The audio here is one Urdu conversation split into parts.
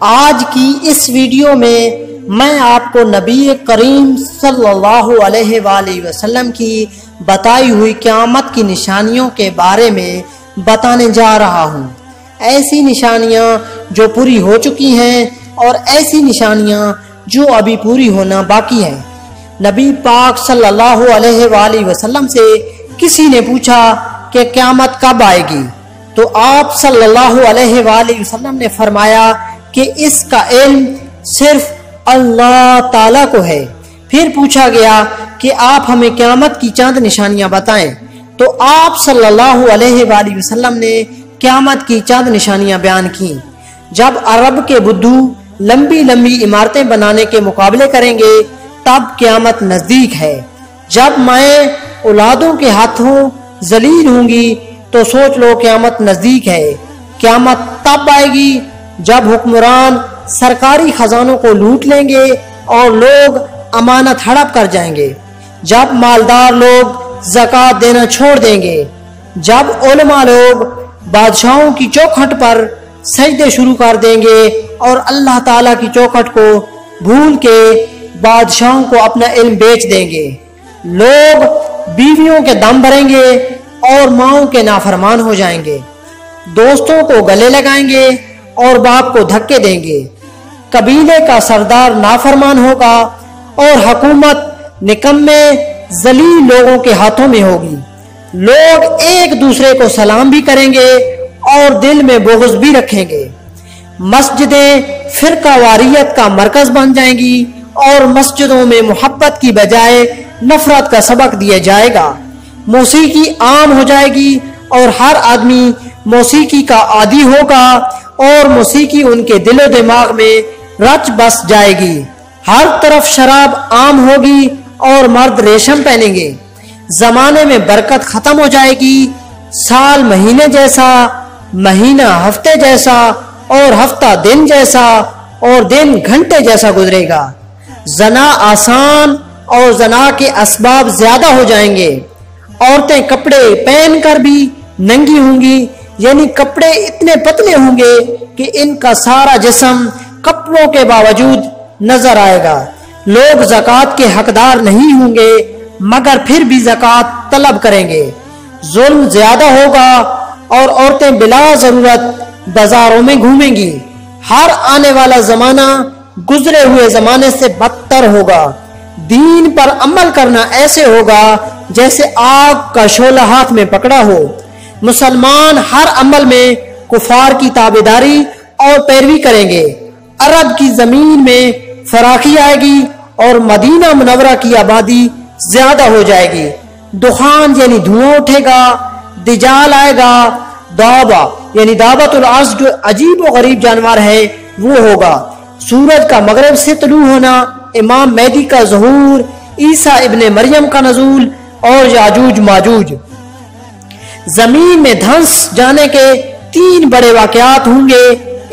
آج کی اس ویڈیو میں میں آپ کو نبی کریم صلی اللہ علیہ وآلہ وسلم کی بتائی ہوئی قیامت کی نشانیوں کے بارے میں بتانے جا رہا ہوں۔ ایسی نشانیاں جو پوری ہو چکی ہیں اور ایسی نشانیاں جو ابھی پوری ہونا باقی ہیں۔ نبی پاک صلی اللہ علیہ وآلہ وسلم سے کسی نے پوچھا کہ قیامت کب آئے گی، تو آپ صلی اللہ علیہ وآلہ وسلم نے فرمایا کہ اس کا علم صرف اللہ تعالیٰ کو ہے۔ پھر پوچھا گیا کہ آپ ہمیں قیامت کی چند نشانیاں بتائیں، تو آپ صلی اللہ علیہ وآلہ وسلم نے قیامت کی چند نشانیاں بیان کی۔ جب عرب کے بدھو لمبی لمبی عمارتیں بنانے کے مقابلے کریں گے تب قیامت نزدیک ہے۔ جب میں اولادوں کے ہاتھوں ذلیل ہوں گی تو سوچ لو قیامت نزدیک ہے۔ قیامت تب آئے گی جب حکمران سرکاری خزانوں کو لوٹ لیں گے اور لوگ امانت ہڑپ کر جائیں گے، جب مالدار لوگ زکوٰۃ دینا چھوڑ دیں گے، جب علماء لوگ بادشاہوں کی چوکھٹ پر سجدے شروع کر دیں گے اور اللہ تعالیٰ کی چوکھٹ کو بھول کے بادشاہوں کو اپنا علم بیچ دیں گے، لوگ بیویوں کے دم بھریں گے اور ماؤں کے نافرمان ہو جائیں گے، دوستوں کو گلے لگائیں گے اور باپ کو دھکے دیں گے، قبیلے کا سردار نافرمان ہوگا اور حکومت نکمے ذلیل لوگوں کے ہاتھوں میں ہوگی، لوگ ایک دوسرے کو سلام بھی کریں گے اور دل میں بغض بھی رکھیں گے، مسجدیں فرقہ واریت کا مرکز بن جائیں گی اور مسجدوں میں محبت کی بجائے نفرت کا سبق دیا جائے گا، موسیقی عام ہو جائے گی اور ہر آدمی موسیقی کا عادی ہوگا اور موسیقی ان کے دل و دماغ میں رچ بس جائے گی، ہر طرف شراب عام ہوگی اور مرد ریشم پہنیں گے، زمانے میں برکت ختم ہو جائے گی، سال مہینے جیسا، مہینہ ہفتے جیسا اور ہفتہ دن جیسا اور دن گھنٹے جیسا گزرے گا، زنا آسان اور زنا کے اسباب زیادہ ہو جائیں گے، عورتیں کپڑے پہن کر بھی ننگی ہوں گی، یعنی کپڑے اتنے پتلے ہوں گے کہ ان کا سارا جسم کپڑوں کے باوجود نظر آئے گا، لوگ زکوٰۃ کے حقدار نہیں ہوں گے مگر پھر بھی زکوٰۃ طلب کریں گے، ظلم زیادہ ہوگا اور عورتیں بلا ضرورت بازاروں میں گھومیں گی، ہر آنے والا زمانہ گزرے ہوئے زمانے سے بدتر ہوگا، دین پر عمل کرنا ایسے ہوگا جیسے آگ کا شعلہ ہاتھ میں پکڑا ہو، مسلمان ہر عمل میں کفار کی تابعداری اور پیروی کریں گے، عرب کی زمین میں فراخی آئے گی اور مدینہ منورہ کی آبادی زیادہ ہو جائے گی، دخان یعنی دھواں اٹھے گا، دجال آئے گا، دابا یعنی دعوت العرض جو عجیب و غریب جانور ہے وہ ہوگا، سورج کا مغرب سے طلوع ہونا، امام مہدی کا ظہور، عیسیٰ ابن مریم کا نزول اور یاجوج ماجوج۔ زمین میں دھنس جانے کے 3 بڑے واقعات ہوں گے،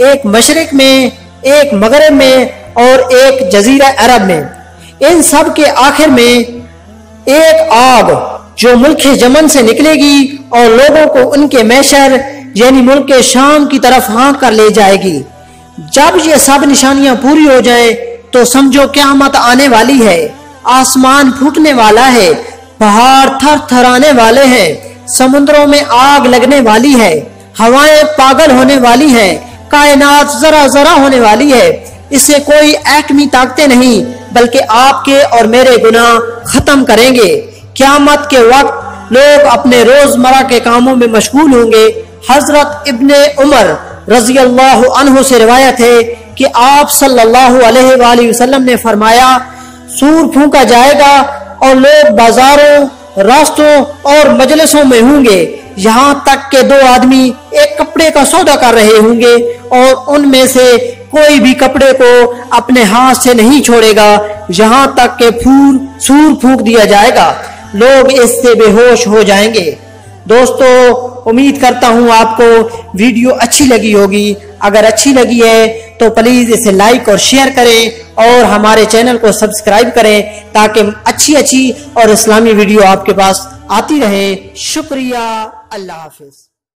ایک مشرق میں، ایک مغرب میں اور ایک جزیرہ عرب میں، ان سب کے آخر میں ایک آگ جو ملک یمن سے نکلے گی اور لوگوں کو ان کے محشر یعنی ملک شام کی طرف ہانک کر لے جائے گی۔ جب یہ سب نشانیاں پوری ہو جائیں تو سمجھو قیامت آنے والی ہے، آسمان پھوٹنے والا ہے، پہاڑ تھر تھرانے والے ہیں، سمندروں میں آگ لگنے والی ہے، ہوائیں پاگل ہونے والی ہیں، کائنات ذرا ذرا ہونے والی ہے، اسے کوئی ایٹمی طاقتیں نہیں بلکہ آپ کے اور میرے گناہ ختم کریں گے۔ قیامت کے وقت لوگ اپنے روزمرہ کے کاموں میں مشغول ہوں گے۔ حضرت ابن عمر رضی اللہ عنہ سے روایت ہے کہ آپ صلی اللہ علیہ وآلہ وسلم نے فرمایا، سور پھونکا جائے گا اور لوگ بازاروں، راستوں اور مجلسوں میں ہوں گے، یہاں تک کہ 2 آدمی ایک کپڑے کا سودا کر رہے ہوں گے اور ان میں سے کوئی بھی کپڑے کو اپنے ہاتھ سے نہیں چھوڑے گا یہاں تک کہ سور پھونک دیا جائے گا، لوگ اس سے بے ہوش ہو جائیں گے۔ دوستو، امید کرتا ہوں آپ کو ویڈیو اچھی لگی ہوگی، اگر اچھی لگی ہے تو پلیز اسے لائک اور شیئر کریں اور ہمارے چینل کو سبسکرائب کریں تاکہ اچھی اور اسلامی ویڈیو آپ کے پاس آتی رہے۔ شکریہ، اللہ حافظ۔